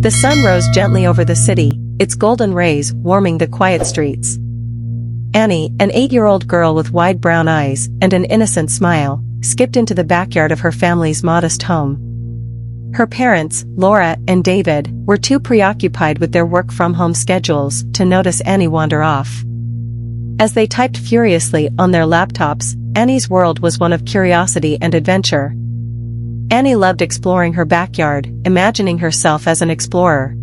The sun rose gently over the city, its golden rays warming the quiet streets. Annie, an 8-year-old girl with wide brown eyes and an innocent smile, skipped into the backyard of her family's modest home. Her parents, Laura and David, were too preoccupied with their work-from-home schedules to notice Annie wander off. As they typed furiously on their laptops, Annie's world was one of curiosity and adventure. Annie loved exploring her backyard, imagining herself as an explorer.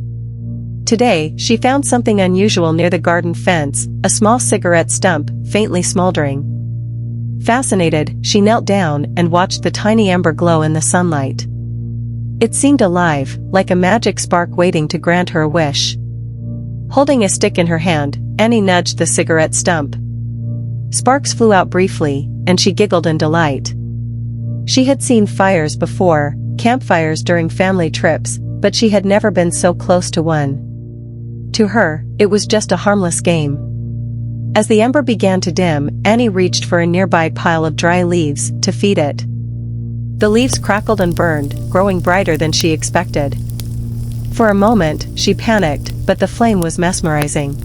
Today, she found something unusual near the garden fence, a small cigarette stump, faintly smoldering. Fascinated, she knelt down and watched the tiny ember glow in the sunlight. It seemed alive, like a magic spark waiting to grant her a wish. Holding a stick in her hand, Annie nudged the cigarette stump. Sparks flew out briefly, and she giggled in delight. She had seen fires before, campfires during family trips, but she had never been so close to one. To her, it was just a harmless game. As the ember began to dim, Annie reached for a nearby pile of dry leaves to feed it. The leaves crackled and burned, growing brighter than she expected. For a moment, she panicked, but the flame was mesmerizing.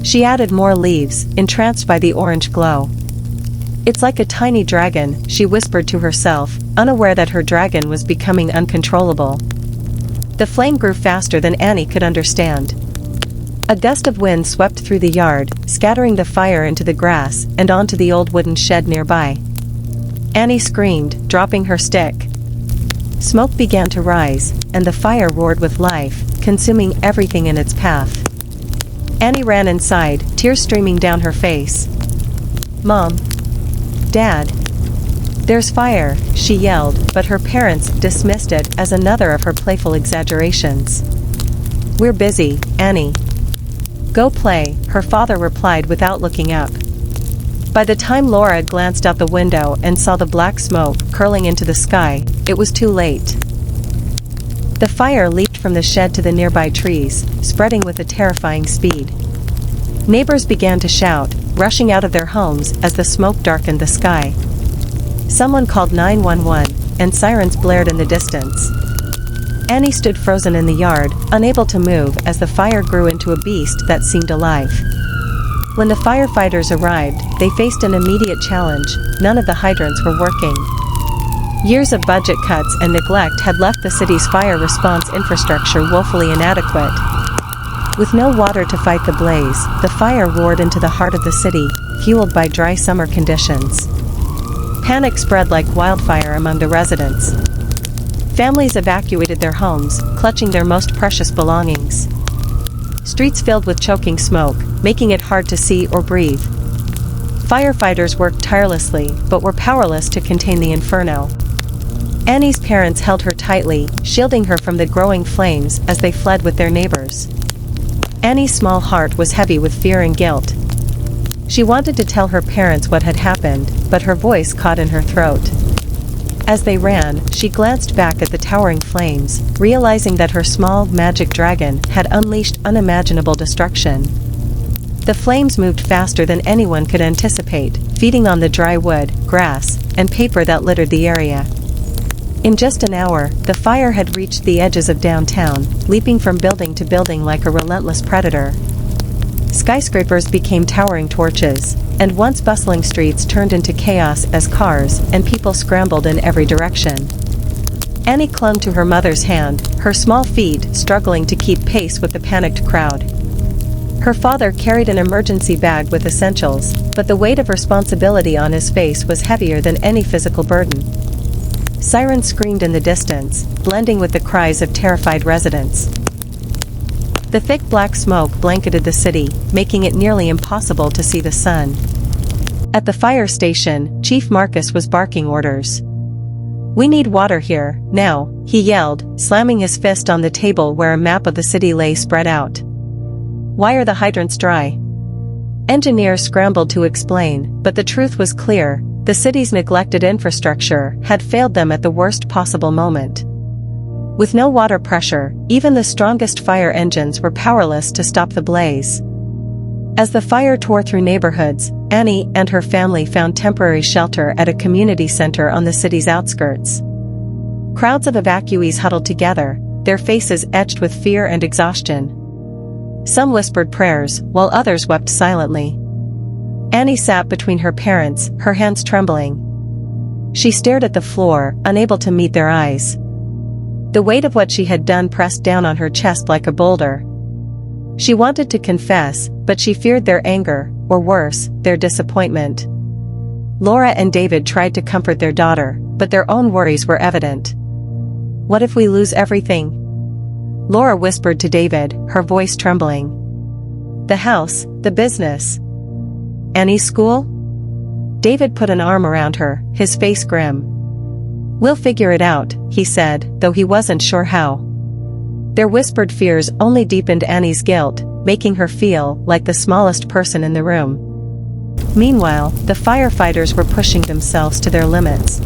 She added more leaves, entranced by the orange glow. "It's like a tiny dragon," she whispered to herself, unaware that her dragon was becoming uncontrollable. The flame grew faster than Annie could understand. A gust of wind swept through the yard, scattering the fire into the grass and onto the old wooden shed nearby. Annie screamed, dropping her stick. Smoke began to rise, and the fire roared with life, consuming everything in its path. Annie ran inside, tears streaming down her face. "Mom! Dad! There's fire," she yelled, but her parents dismissed it as another of her playful exaggerations. "We're busy, Annie. Go play," her father replied without looking up. By the time Laura glanced out the window and saw the black smoke curling into the sky, it was too late. The fire leaped from the shed to the nearby trees, spreading with a terrifying speed. Neighbors began to shout, rushing out of their homes as the smoke darkened the sky. Someone called 911, and sirens blared in the distance. Annie stood frozen in the yard, unable to move as the fire grew into a beast that seemed alive. When the firefighters arrived, they faced an immediate challenge: none of the hydrants were working. Years of budget cuts and neglect had left the city's fire response infrastructure woefully inadequate. With no water to fight the blaze, the fire roared into the heart of the city, fueled by dry summer conditions. Panic spread like wildfire among the residents. Families evacuated their homes, clutching their most precious belongings. Streets filled with choking smoke, making it hard to see or breathe. Firefighters worked tirelessly, but were powerless to contain the inferno. Annie's parents held her tightly, shielding her from the growing flames as they fled with their neighbors. Annie's small heart was heavy with fear and guilt. She wanted to tell her parents what had happened, but her voice caught in her throat. As they ran, she glanced back at the towering flames, realizing that her small, magic dragon had unleashed unimaginable destruction. The flames moved faster than anyone could anticipate, feeding on the dry wood, grass, and paper that littered the area. In just an hour, the fire had reached the edges of downtown, leaping from building to building like a relentless predator. Skyscrapers became towering torches, and once bustling streets turned into chaos as cars and people scrambled in every direction. Annie clung to her mother's hand, her small feet struggling to keep pace with the panicked crowd. Her father carried an emergency bag with essentials, but the weight of responsibility on his face was heavier than any physical burden. Sirens screamed in the distance, blending with the cries of terrified residents. The thick black smoke blanketed the city, making it nearly impossible to see the sun. At the fire station, Chief Marcus was barking orders. "We need water here, now," he yelled, slamming his fist on the table where a map of the city lay spread out. "Why are the hydrants dry?" Engineers scrambled to explain, but the truth was clear: the city's neglected infrastructure had failed them at the worst possible moment. With no water pressure, even the strongest fire engines were powerless to stop the blaze. As the fire tore through neighborhoods, Annie and her family found temporary shelter at a community center on the city's outskirts. Crowds of evacuees huddled together, their faces etched with fear and exhaustion. Some whispered prayers, while others wept silently. Annie sat between her parents, her hands trembling. She stared at the floor, unable to meet their eyes. The weight of what she had done pressed down on her chest like a boulder. She wanted to confess, but she feared their anger, or worse, their disappointment. Laura and David tried to comfort their daughter, but their own worries were evident. "What if we lose everything?" Laura whispered to David, her voice trembling. "The house, the business. Annie's school?" David put an arm around her, his face grim. "We'll figure it out," he said, though he wasn't sure how. Their whispered fears only deepened Annie's guilt, making her feel like the smallest person in the room. Meanwhile, the firefighters were pushing themselves to their limits.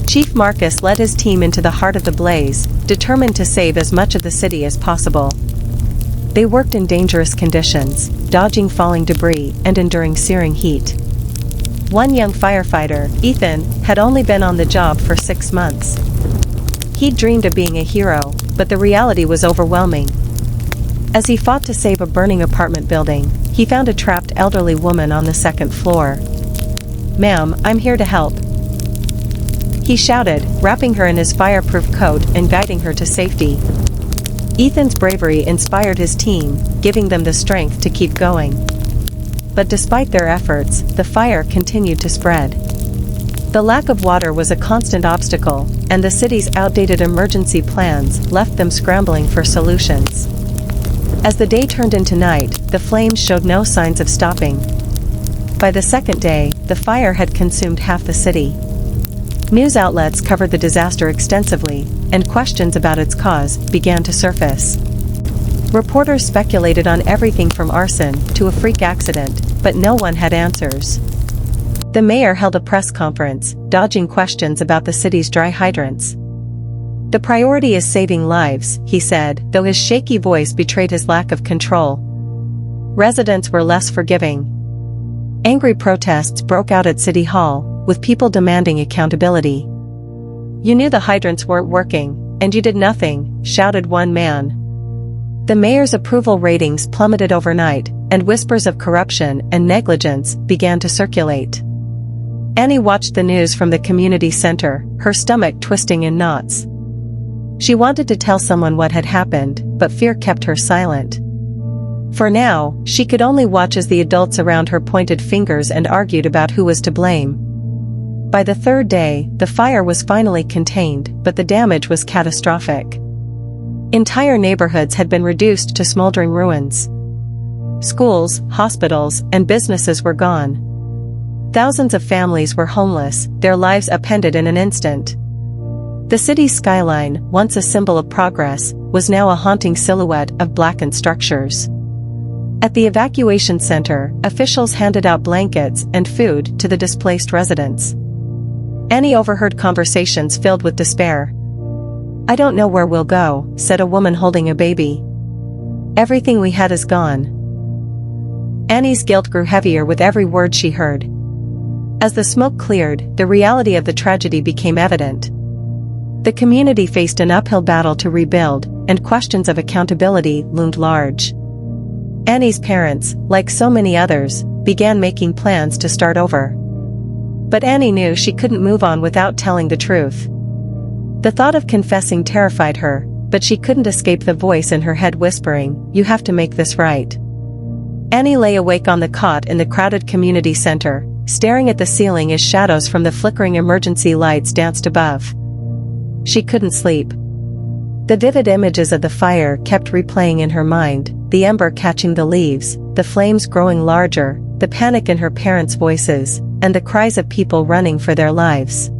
Chief Marcus led his team into the heart of the blaze, determined to save as much of the city as possible. They worked in dangerous conditions, dodging falling debris and enduring searing heat. One young firefighter, Ethan, had only been on the job for 6 months. He'd dreamed of being a hero, but the reality was overwhelming. As he fought to save a burning apartment building, he found a trapped elderly woman on the 2nd floor. "Ma'am, I'm here to help," he shouted, wrapping her in his fireproof coat and guiding her to safety. Ethan's bravery inspired his team, giving them the strength to keep going. But despite their efforts, the fire continued to spread. The lack of water was a constant obstacle, and the city's outdated emergency plans left them scrambling for solutions. As the day turned into night, the flames showed no signs of stopping. By the 2nd day, the fire had consumed half the city. News outlets covered the disaster extensively, and questions about its cause began to surface. Reporters speculated on everything from arson to a freak accident, but no one had answers. The mayor held a press conference, dodging questions about the city's dry hydrants. "The priority is saving lives," he said, though his shaky voice betrayed his lack of control. Residents were less forgiving. Angry protests broke out at City Hall, with people demanding accountability. "You knew the hydrants weren't working, and you did nothing," shouted one man. The mayor's approval ratings plummeted overnight, and whispers of corruption and negligence began to circulate. Annie watched the news from the community center, her stomach twisting in knots. She wanted to tell someone what had happened, but fear kept her silent. For now, she could only watch as the adults around her pointed fingers and argued about who was to blame. By the 3rd day, the fire was finally contained, but the damage was catastrophic. Entire neighborhoods had been reduced to smoldering ruins. Schools, hospitals, and businesses were gone. Thousands of families were homeless, their lives upended in an instant. The city's skyline, once a symbol of progress, was now a haunting silhouette of blackened structures. At the evacuation center, officials handed out blankets and food to the displaced residents. Annie overheard conversations filled with despair. "I don't know where we'll go," said a woman holding a baby. "Everything we had is gone." Annie's guilt grew heavier with every word she heard. As the smoke cleared, the reality of the tragedy became evident. The community faced an uphill battle to rebuild, and questions of accountability loomed large. Annie's parents, like so many others, began making plans to start over. But Annie knew she couldn't move on without telling the truth. The thought of confessing terrified her, but she couldn't escape the voice in her head whispering, "You have to make this right." Annie lay awake on the cot in the crowded community center, staring at the ceiling as shadows from the flickering emergency lights danced above. She couldn't sleep. The vivid images of the fire kept replaying in her mind, the ember catching the leaves, the flames growing larger, the panic in her parents' voices, and the cries of people running for their lives.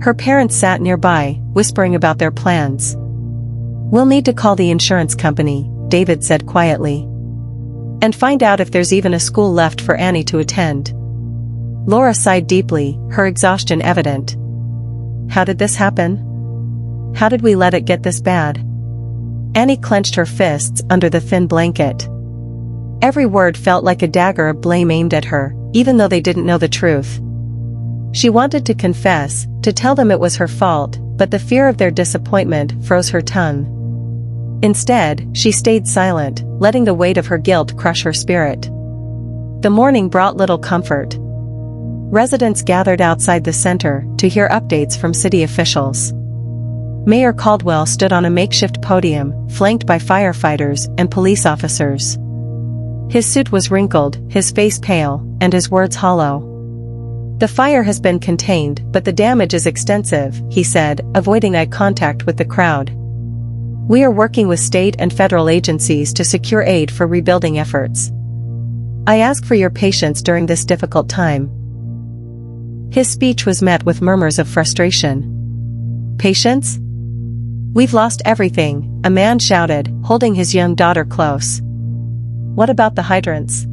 Her parents sat nearby, whispering about their plans. "We'll need to call the insurance company," David said quietly. "And find out if there's even a school left for Annie to attend." Laura sighed deeply, her exhaustion evident. "How did this happen? How did we let it get this bad?" Annie clenched her fists under the thin blanket. Every word felt like a dagger of blame aimed at her, even though they didn't know the truth. She wanted to confess, to tell them it was her fault, but the fear of their disappointment froze her tongue. Instead, she stayed silent, letting the weight of her guilt crush her spirit. The morning brought little comfort. Residents gathered outside the center to hear updates from city officials. Mayor Caldwell stood on a makeshift podium, flanked by firefighters and police officers. His suit was wrinkled, his face pale, and his words hollow. "The fire has been contained, but the damage is extensive," he said, avoiding eye contact with the crowd. "We are working with state and federal agencies to secure aid for rebuilding efforts. I ask for your patience during this difficult time." His speech was met with murmurs of frustration. "Patience? We've lost everything," a man shouted, holding his young daughter close. "What about the hydrants?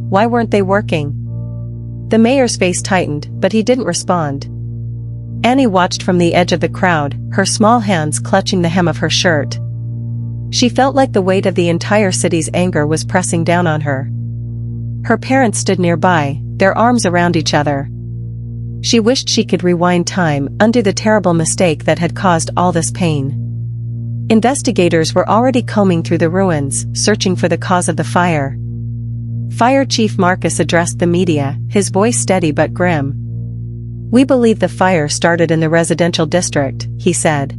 Why weren't they working?" The mayor's face tightened, but he didn't respond. Annie watched from the edge of the crowd, her small hands clutching the hem of her shirt. She felt like the weight of the entire city's anger was pressing down on her. Her parents stood nearby, their arms around each other. She wished she could rewind time, undo the terrible mistake that had caused all this pain. Investigators were already combing through the ruins, searching for the cause of the fire. Fire Chief Marcus addressed the media, his voice steady but grim. "We believe the fire started in the residential district," he said.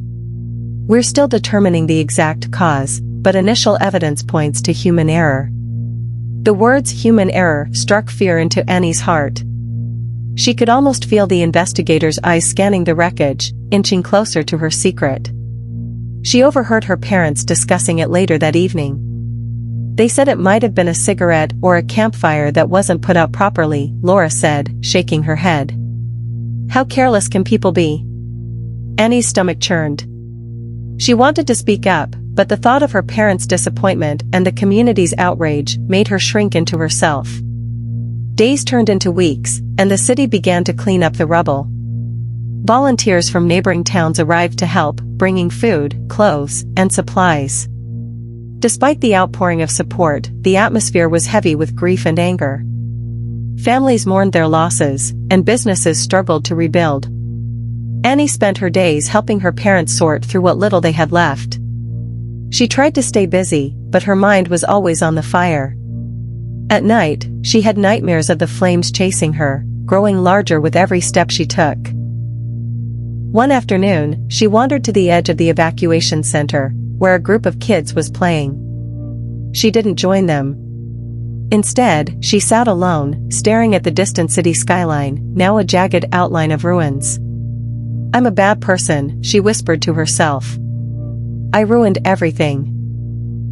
"We're still determining the exact cause, but initial evidence points to human error." The words "human error" struck fear into Annie's heart. She could almost feel the investigators' eyes scanning the wreckage, inching closer to her secret. She overheard her parents discussing it later that evening. "They said it might have been a cigarette or a campfire that wasn't put out properly," Laura said, shaking her head. "How careless can people be?" Annie's stomach churned. She wanted to speak up, but the thought of her parents' disappointment and the community's outrage made her shrink into herself. Days turned into weeks, and the city began to clean up the rubble. Volunteers from neighboring towns arrived to help, bringing food, clothes, and supplies. Despite the outpouring of support, the atmosphere was heavy with grief and anger. Families mourned their losses, and businesses struggled to rebuild. Annie spent her days helping her parents sort through what little they had left. She tried to stay busy, but her mind was always on the fire. At night, she had nightmares of the flames chasing her, growing larger with every step she took. One afternoon, she wandered to the edge of the evacuation center, where a group of kids was playing. She didn't join them. Instead, she sat alone, staring at the distant city skyline, now a jagged outline of ruins. "I'm a bad person," she whispered to herself. "I ruined everything."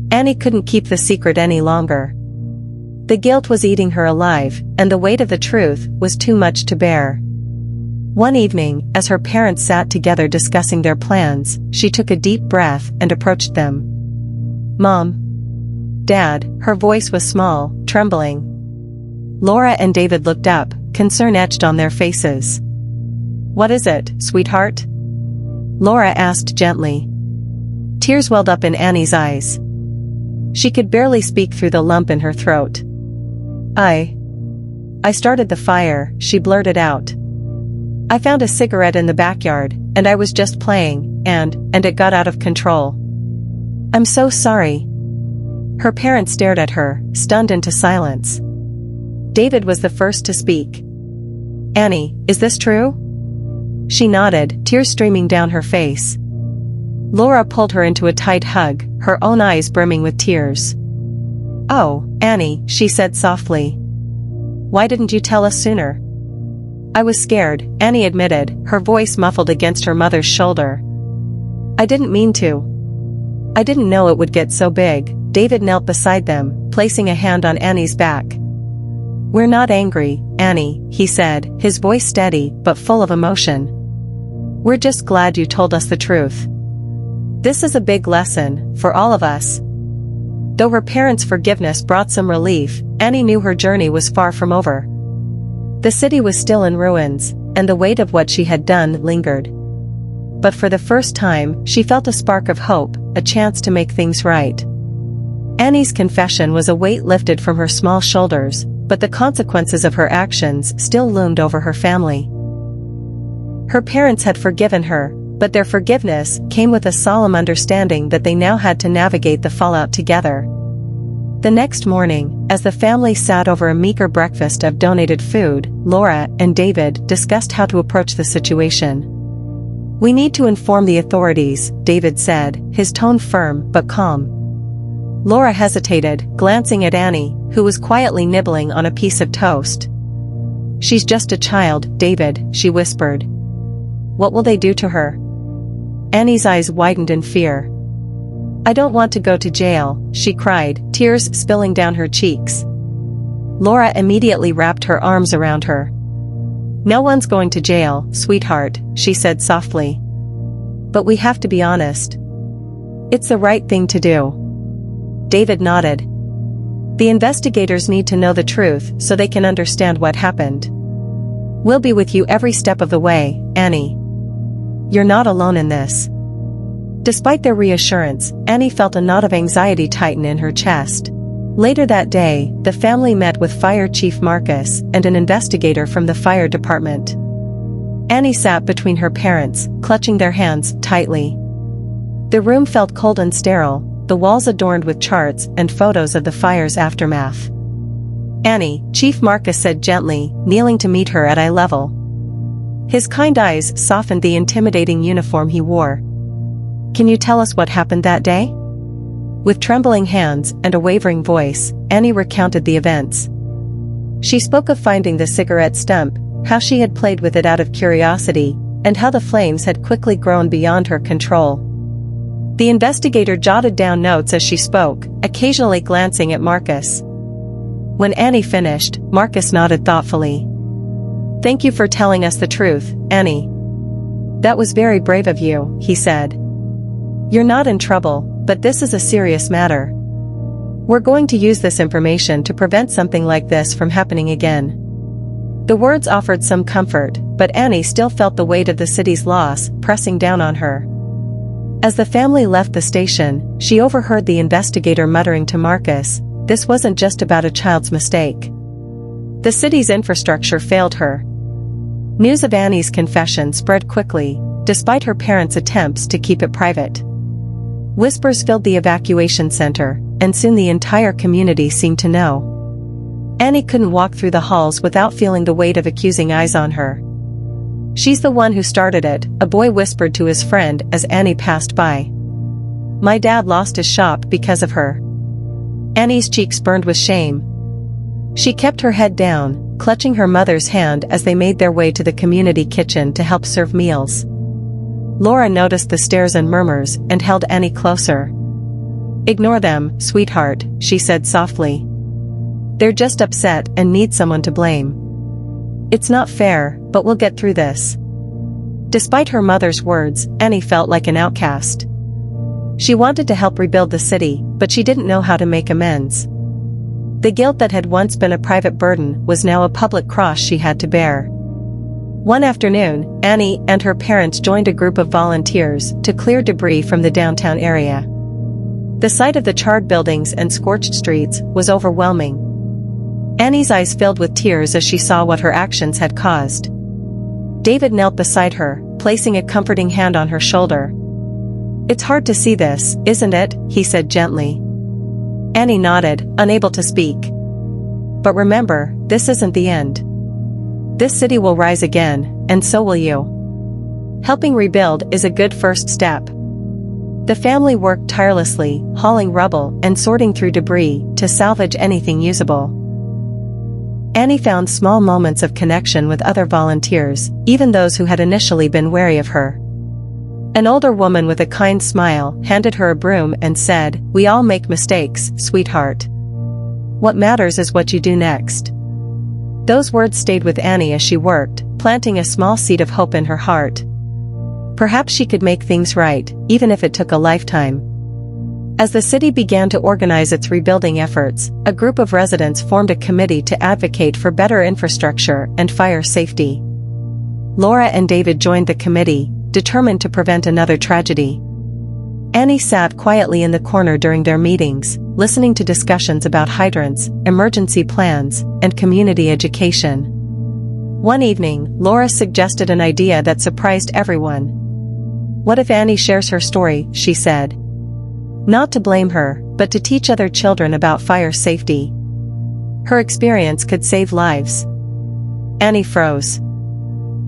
Annie couldn't keep the secret any longer. The guilt was eating her alive, and the weight of the truth was too much to bear. One evening, as her parents sat together discussing their plans, she took a deep breath and approached them. "Mom. Dad," her voice was small, trembling. Laura and David looked up, concern etched on their faces. "What is it, sweetheart?" Laura asked gently. Tears welled up in Annie's eyes. She could barely speak through the lump in her throat. I started the fire," she blurted out. "I found a cigarette in the backyard, and I was just playing, and it got out of control. I'm so sorry." Her parents stared at her, stunned into silence. David was the first to speak. "Annie, is this true?" She nodded, tears streaming down her face. Laura pulled her into a tight hug, her own eyes brimming with tears. "Oh, Annie," she said softly. "Why didn't you tell us sooner?" "I was scared," Annie admitted, her voice muffled against her mother's shoulder. "I didn't mean to. I didn't know it would get so big." David knelt beside them, placing a hand on Annie's back. "We're not angry, Annie," he said, his voice steady but full of emotion. "We're just glad you told us the truth. This is a big lesson, for all of us." Though her parents' forgiveness brought some relief, Annie knew her journey was far from over. The city was still in ruins, and the weight of what she had done lingered. But for the first time, she felt a spark of hope, a chance to make things right. Annie's confession was a weight lifted from her small shoulders, but the consequences of her actions still loomed over her family. Her parents had forgiven her, but their forgiveness came with a solemn understanding that they now had to navigate the fallout together. The next morning, as the family sat over a meager breakfast of donated food, Laura and David discussed how to approach the situation. "We need to inform the authorities," David said, his tone firm but calm. Laura hesitated, glancing at Annie, who was quietly nibbling on a piece of toast. "She's just a child, David," she whispered. "What will they do to her?" Annie's eyes widened in fear. "I don't want to go to jail," she cried, tears spilling down her cheeks. Laura immediately wrapped her arms around her. "No one's going to jail, sweetheart," she said softly. "But we have to be honest. It's the right thing to do." David nodded. "The investigators need to know the truth so they can understand what happened. We'll be with you every step of the way, Annie. You're not alone in this." Despite their reassurance, Annie felt a knot of anxiety tighten in her chest. Later that day, the family met with Fire Chief Marcus and an investigator from the fire department. Annie sat between her parents, clutching their hands tightly. The room felt cold and sterile, the walls adorned with charts and photos of the fire's aftermath. "Annie," Chief Marcus said gently, kneeling to meet her at eye level. His kind eyes softened the intimidating uniform he wore. "Can you tell us what happened that day?" With trembling hands and a wavering voice, Annie recounted the events. She spoke of finding the cigarette stump, how she had played with it out of curiosity, and how the flames had quickly grown beyond her control. The investigator jotted down notes as she spoke, occasionally glancing at Marcus. When Annie finished, Marcus nodded thoughtfully. "Thank you for telling us the truth, Annie. That was very brave of you," he said. "You're not in trouble, but this is a serious matter. We're going to use this information to prevent something like this from happening again." The words offered some comfort, but Annie still felt the weight of the city's loss pressing down on her. As the family left the station, she overheard the investigator muttering to Marcus, "This wasn't just about a child's mistake. The city's infrastructure failed her." News of Annie's confession spread quickly, despite her parents' attempts to keep it private. Whispers filled the evacuation center, and soon the entire community seemed to know. Annie couldn't walk through the halls without feeling the weight of accusing eyes on her. "She's the one who started it," a boy whispered to his friend as Annie passed by. "My dad lost his shop because of her." Annie's cheeks burned with shame. She kept her head down, clutching her mother's hand as they made their way to the community kitchen to help serve meals. Laura noticed the stares and murmurs and held Annie closer. "Ignore them, sweetheart," she said softly. "They're just upset and need someone to blame. It's not fair, but we'll get through this." Despite her mother's words, Annie felt like an outcast. She wanted to help rebuild the city, but she didn't know how to make amends. The guilt that had once been a private burden was now a public cross she had to bear. One afternoon, Annie and her parents joined a group of volunteers to clear debris from the downtown area. The sight of the charred buildings and scorched streets was overwhelming. Annie's eyes filled with tears as she saw what her actions had caused. David knelt beside her, placing a comforting hand on her shoulder. "It's hard to see this, isn't it?" he said gently. Annie nodded, unable to speak. "But remember, this isn't the end. This city will rise again, and so will you. Helping rebuild is a good first step." The family worked tirelessly, hauling rubble and sorting through debris to salvage anything usable. Annie found small moments of connection with other volunteers, even those who had initially been wary of her. An older woman with a kind smile handed her a broom and said, "We all make mistakes, sweetheart. What matters is what you do next." Those words stayed with Annie as she worked, planting a small seed of hope in her heart. Perhaps she could make things right, even if it took a lifetime. As the city began to organize its rebuilding efforts, a group of residents formed a committee to advocate for better infrastructure and fire safety. Laura and David joined the committee, determined to prevent another tragedy. Annie sat quietly in the corner during their meetings, listening to discussions about hydrants, emergency plans, and community education. One evening, Laura suggested an idea that surprised everyone. "What if Annie shares her story?" she said. Not to blame her, but to teach other children about fire safety. Her experience could save lives. Annie froze.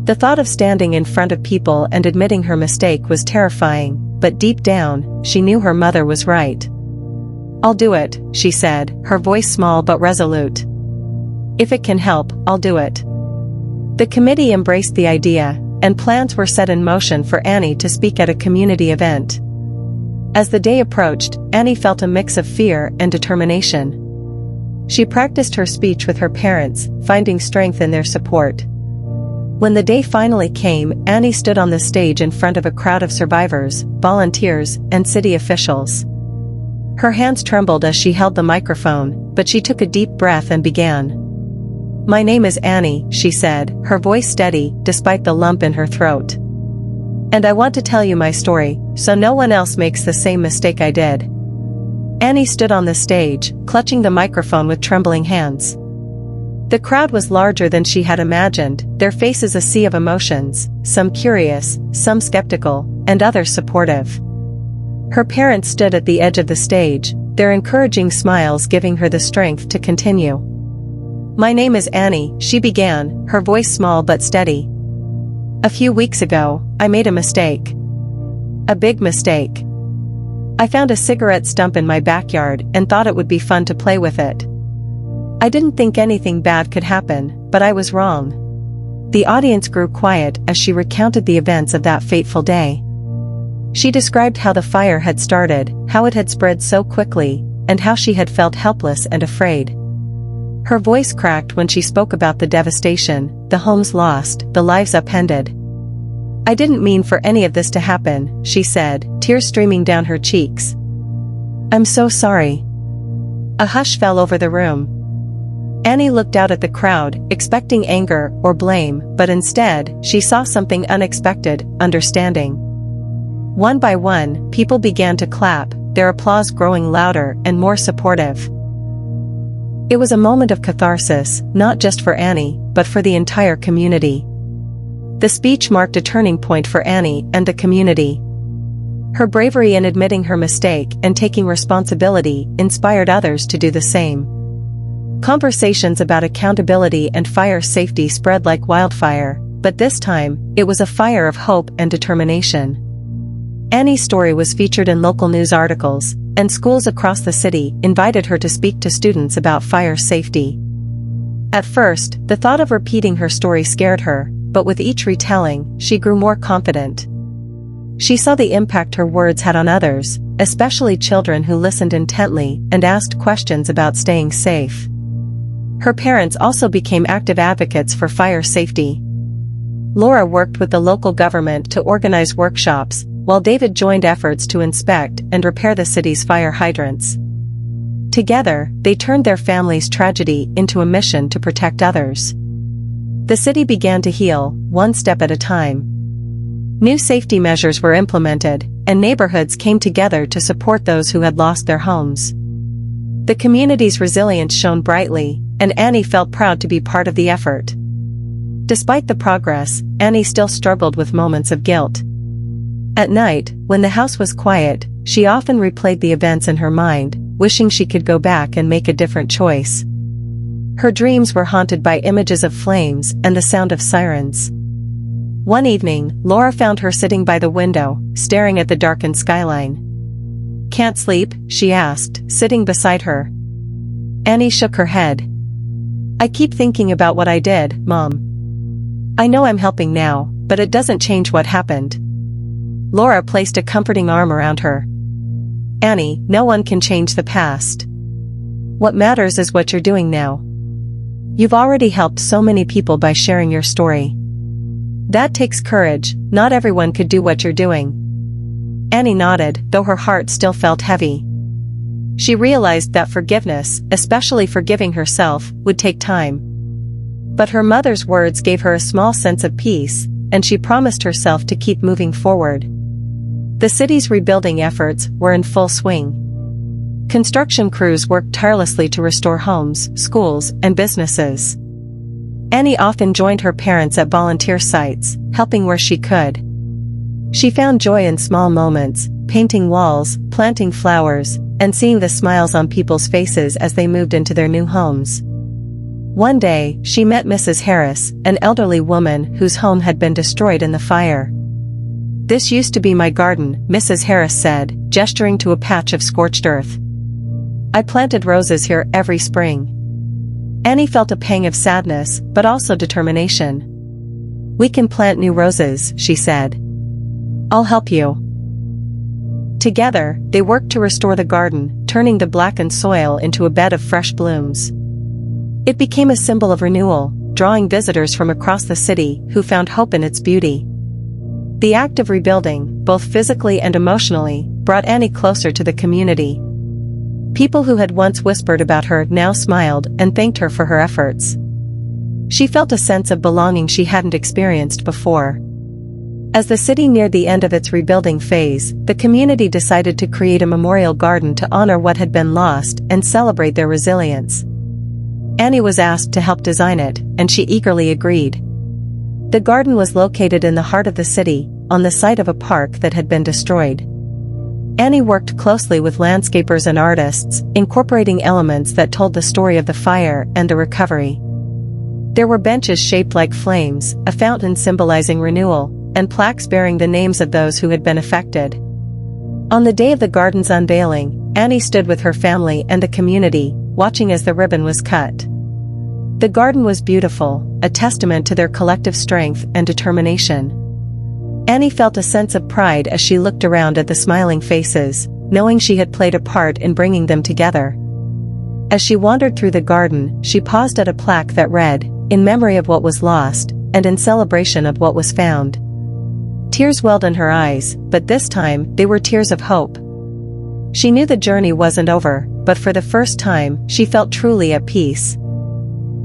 The thought of standing in front of people and admitting her mistake was terrifying, but deep down, she knew her mother was right. "I'll do it," she said, her voice small but resolute. "If it can help, I'll do it." The committee embraced the idea, and plans were set in motion for Annie to speak at a community event. As the day approached, Annie felt a mix of fear and determination. She practiced her speech with her parents, finding strength in their support. When the day finally came, Annie stood on the stage in front of a crowd of survivors, volunteers, and city officials. Her hands trembled as she held the microphone, but she took a deep breath and began. "My name is Annie," she said, her voice steady, despite the lump in her throat. "And I want to tell you my story, so no one else makes the same mistake I did." Annie stood on the stage, clutching the microphone with trembling hands. The crowd was larger than she had imagined, their faces a sea of emotions, some curious, some skeptical, and others supportive. Her parents stood at the edge of the stage, their encouraging smiles giving her the strength to continue. "My name is Annie," she began, her voice small but steady. "A few weeks ago, I made a mistake. A big mistake. I found a cigarette stump in my backyard and thought it would be fun to play with it. I didn't think anything bad could happen, but I was wrong." The audience grew quiet as she recounted the events of that fateful day. She described how the fire had started, how it had spread so quickly, and how she had felt helpless and afraid. Her voice cracked when she spoke about the devastation, the homes lost, the lives upended. "I didn't mean for any of this to happen," she said, tears streaming down her cheeks. "I'm so sorry." A hush fell over the room. Annie looked out at the crowd, expecting anger or blame, but instead, she saw something unexpected: understanding. One by one, people began to clap, their applause growing louder and more supportive. It was a moment of catharsis, not just for Annie, but for the entire community. The speech marked a turning point for Annie and the community. Her bravery in admitting her mistake and taking responsibility inspired others to do the same. Conversations about accountability and fire safety spread like wildfire, but this time, it was a fire of hope and determination. Annie's story was featured in local news articles, and schools across the city invited her to speak to students about fire safety. At first, the thought of repeating her story scared her, but with each retelling, she grew more confident. She saw the impact her words had on others, especially children who listened intently and asked questions about staying safe. Her parents also became active advocates for fire safety. Laura worked with the local government to organize workshops, while David joined efforts to inspect and repair the city's fire hydrants. Together, they turned their family's tragedy into a mission to protect others. The city began to heal, one step at a time. New safety measures were implemented, and neighborhoods came together to support those who had lost their homes. The community's resilience shone brightly, and Annie felt proud to be part of the effort. Despite the progress, Annie still struggled with moments of guilt. At night, when the house was quiet, she often replayed the events in her mind, wishing she could go back and make a different choice. Her dreams were haunted by images of flames and the sound of sirens. One evening, Laura found her sitting by the window, staring at the darkened skyline. "Can't sleep?" she asked, sitting beside her. Annie shook her head. "I keep thinking about what I did, Mom. I know I'm helping now, but it doesn't change what happened." Laura placed a comforting arm around her. "Annie, no one can change the past. What matters is what you're doing now. You've already helped so many people by sharing your story. That takes courage, not everyone could do what you're doing." Annie nodded, though her heart still felt heavy. She realized that forgiveness, especially forgiving herself, would take time. But her mother's words gave her a small sense of peace, and she promised herself to keep moving forward. The city's rebuilding efforts were in full swing. Construction crews worked tirelessly to restore homes, schools, and businesses. Annie often joined her parents at volunteer sites, helping where she could. She found joy in small moments, painting walls, planting flowers, and seeing the smiles on people's faces as they moved into their new homes. One day, she met Mrs. Harris, an elderly woman whose home had been destroyed in the fire. "This used to be my garden," Mrs. Harris said, gesturing to a patch of scorched earth. "I planted roses here every spring." Annie felt a pang of sadness, but also determination. "We can plant new roses," she said. "I'll help you." Together, they worked to restore the garden, turning the blackened soil into a bed of fresh blooms. It became a symbol of renewal, drawing visitors from across the city who found hope in its beauty. The act of rebuilding, both physically and emotionally, brought Annie closer to the community. People who had once whispered about her now smiled and thanked her for her efforts. She felt a sense of belonging she hadn't experienced before. As the city neared the end of its rebuilding phase, the community decided to create a memorial garden to honor what had been lost and celebrate their resilience. Annie was asked to help design it, and she eagerly agreed. The garden was located in the heart of the city, on the site of a park that had been destroyed. Annie worked closely with landscapers and artists, incorporating elements that told the story of the fire and the recovery. There were benches shaped like flames, a fountain symbolizing renewal, and plaques bearing the names of those who had been affected. On the day of the garden's unveiling, Annie stood with her family and the community, watching as the ribbon was cut. The garden was beautiful, a testament to their collective strength and determination. Annie felt a sense of pride as she looked around at the smiling faces, knowing she had played a part in bringing them together. As she wandered through the garden, she paused at a plaque that read, "In memory of what was lost, and in celebration of what was found." Tears welled in her eyes, but this time, they were tears of hope. She knew the journey wasn't over, but for the first time, she felt truly at peace.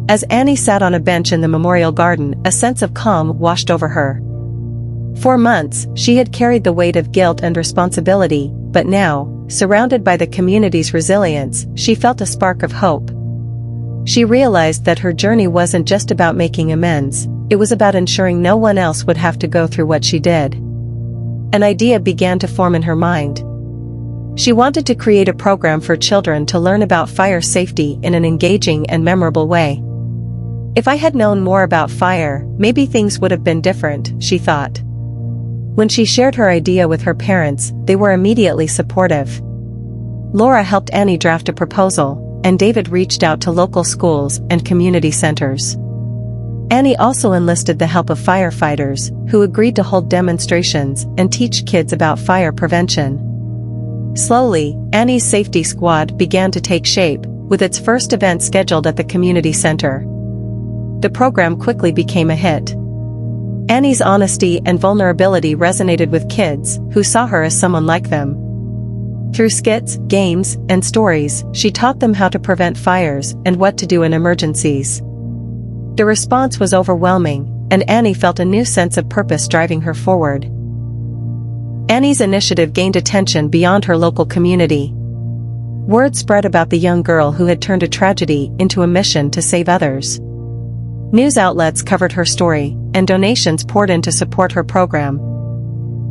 As Annie sat on a bench in the memorial garden, a sense of calm washed over her. For months, she had carried the weight of guilt and responsibility, but now, surrounded by the community's resilience, she felt a spark of hope. She realized that her journey wasn't just about making amends, it was about ensuring no one else would have to go through what she did. An idea began to form in her mind. She wanted to create a program for children to learn about fire safety in an engaging and memorable way. If I had known more about fire, maybe things would have been different, she thought. When she shared her idea with her parents, they were immediately supportive. Laura helped Annie draft a proposal, and David reached out to local schools and community centers. Annie also enlisted the help of firefighters, who agreed to hold demonstrations and teach kids about fire prevention. Slowly, Annie's safety squad began to take shape, with its first event scheduled at the community center. The program quickly became a hit. Annie's honesty and vulnerability resonated with kids, who saw her as someone like them. Through skits, games, and stories, she taught them how to prevent fires and what to do in emergencies. The response was overwhelming, and Annie felt a new sense of purpose driving her forward. Annie's initiative gained attention beyond her local community. Word spread about the young girl who had turned a tragedy into a mission to save others. News outlets covered her story, and donations poured in to support her program.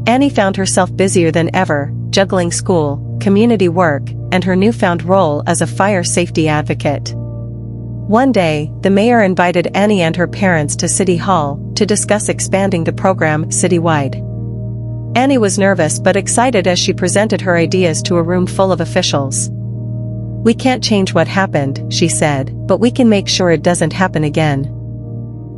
Annie found herself busier than ever, juggling school, community work, and her newfound role as a fire safety advocate. One day, the mayor invited Annie and her parents to City Hall to discuss expanding the program citywide. Annie was nervous but excited as she presented her ideas to a room full of officials. "We can't change what happened," she said, "but we can make sure it doesn't happen again."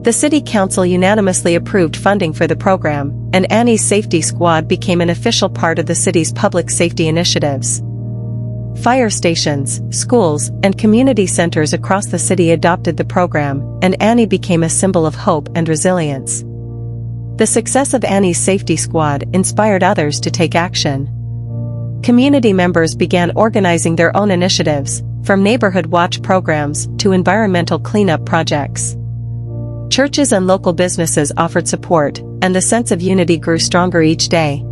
The city council unanimously approved funding for the program, and Annie's safety squad became an official part of the city's public safety initiatives. Fire stations, schools, and community centers across the city adopted the program, and Annie became a symbol of hope and resilience. The success of Annie's safety squad inspired others to take action. Community members began organizing their own initiatives, from neighborhood watch programs to environmental cleanup projects. Churches and local businesses offered support, and the sense of unity grew stronger each day.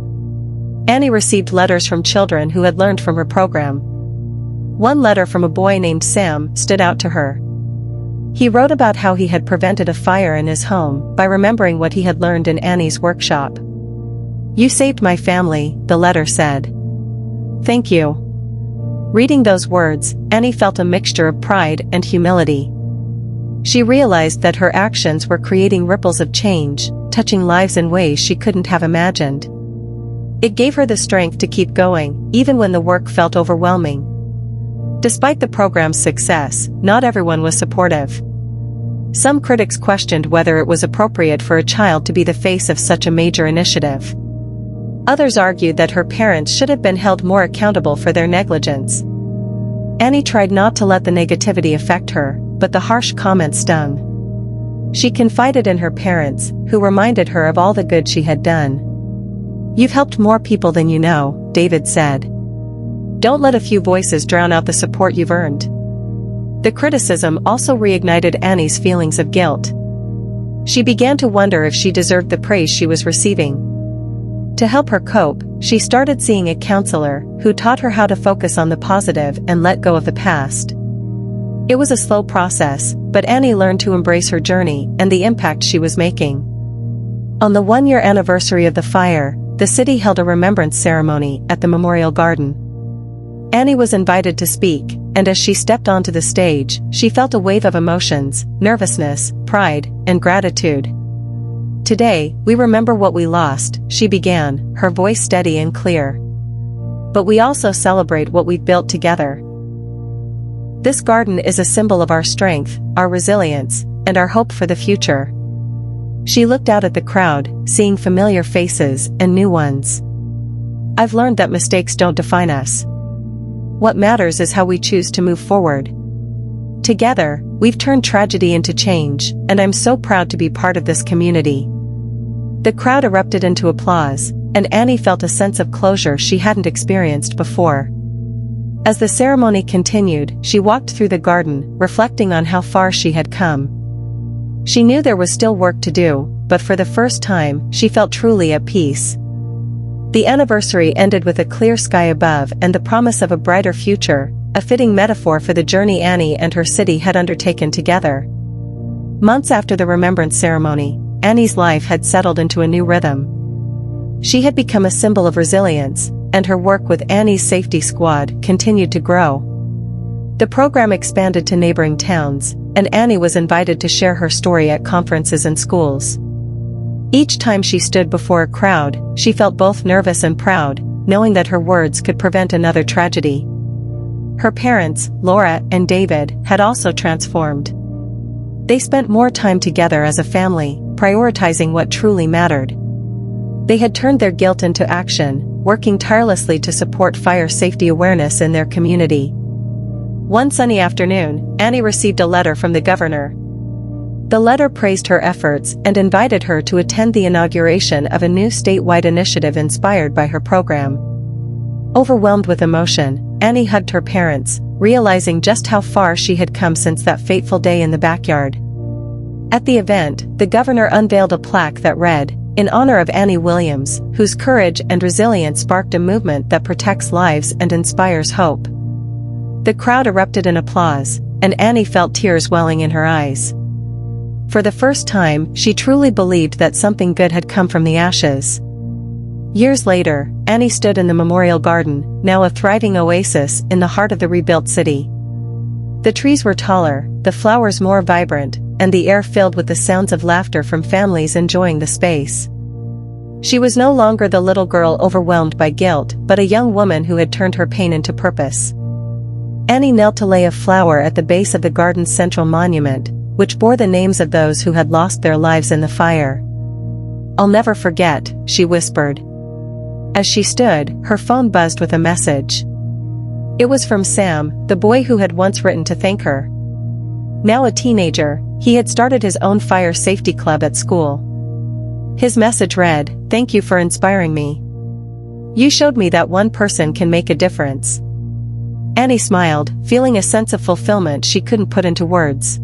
Annie received letters from children who had learned from her program. One letter from a boy named Sam stood out to her. He wrote about how he had prevented a fire in his home by remembering what he had learned in Annie's workshop. "You saved my family," the letter said. "Thank you." Reading those words, Annie felt a mixture of pride and humility. She realized that her actions were creating ripples of change, touching lives in ways she couldn't have imagined. It gave her the strength to keep going, even when the work felt overwhelming. Despite the program's success, not everyone was supportive. Some critics questioned whether it was appropriate for a child to be the face of such a major initiative. Others argued that her parents should have been held more accountable for their negligence. Annie tried not to let the negativity affect her, but the harsh comments stung. She confided in her parents, who reminded her of all the good she had done. "You've helped more people than you know," David said. "Don't let a few voices drown out the support you've earned." The criticism also reignited Annie's feelings of guilt. She began to wonder if she deserved the praise she was receiving. To help her cope, she started seeing a counselor, who taught her how to focus on the positive and let go of the past. It was a slow process, but Annie learned to embrace her journey and the impact she was making. On the one-year anniversary of the fire, the city held a remembrance ceremony at the Memorial Garden. Annie was invited to speak, and as she stepped onto the stage, she felt a wave of emotions: nervousness, pride, and gratitude. "Today, we remember what we lost," she began, her voice steady and clear. "But we also celebrate what we've built together. This garden is a symbol of our strength, our resilience, and our hope for the future." She looked out at the crowd, seeing familiar faces and new ones. "I've learned that mistakes don't define us. What matters is how we choose to move forward. Together, we've turned tragedy into change, and I'm so proud to be part of this community." The crowd erupted into applause, and Annie felt a sense of closure she hadn't experienced before. As the ceremony continued, she walked through the garden, reflecting on how far she had come. She knew there was still work to do, but for the first time, she felt truly at peace. The anniversary ended with a clear sky above and the promise of a brighter future, a fitting metaphor for the journey Annie and her city had undertaken together. Months after the remembrance ceremony, Annie's life had settled into a new rhythm. She had become a symbol of resilience, and her work with Annie's Safety Squad continued to grow. The program expanded to neighboring towns, and Annie was invited to share her story at conferences and schools. Each time she stood before a crowd, she felt both nervous and proud, knowing that her words could prevent another tragedy. Her parents, Laura and David, had also transformed. They spent more time together as a family, prioritizing what truly mattered. They had turned their guilt into action, working tirelessly to support fire safety awareness in their community. One sunny afternoon, Annie received a letter from the governor. The letter praised her efforts and invited her to attend the inauguration of a new statewide initiative inspired by her program. Overwhelmed with emotion, Annie hugged her parents, realizing just how far she had come since that fateful day in the backyard. At the event, the governor unveiled a plaque that read, "In honor of Annie Williams, whose courage and resilience sparked a movement that protects lives and inspires hope." The crowd erupted in applause, and Annie felt tears welling in her eyes. For the first time, she truly believed that something good had come from the ashes. Years later, Annie stood in the Memorial Garden, now a thriving oasis in the heart of the rebuilt city. The trees were taller, the flowers more vibrant, and the air filled with the sounds of laughter from families enjoying the space. She was no longer the little girl overwhelmed by guilt, but a young woman who had turned her pain into purpose. Annie knelt to lay a flower at the base of the garden's central monument, which bore the names of those who had lost their lives in the fire. "I'll never forget," she whispered. As she stood, her phone buzzed with a message. It was from Sam, the boy who had once written to thank her. Now a teenager, he had started his own fire safety club at school. His message read, "Thank you for inspiring me. You showed me that one person can make a difference." Annie smiled, feeling a sense of fulfillment she couldn't put into words.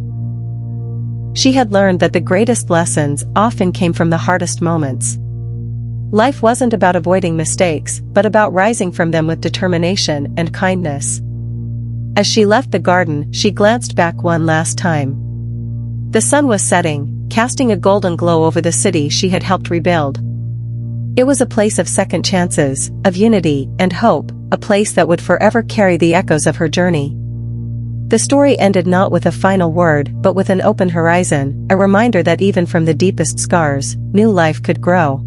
She had learned that the greatest lessons often came from the hardest moments. Life wasn't about avoiding mistakes, but about rising from them with determination and kindness. As she left the garden, she glanced back one last time. The sun was setting, casting a golden glow over the city she had helped rebuild. It was a place of second chances, of unity and hope, a place that would forever carry the echoes of her journey. The story ended not with a final word but with an open horizon, a reminder that even from the deepest scars, new life could grow.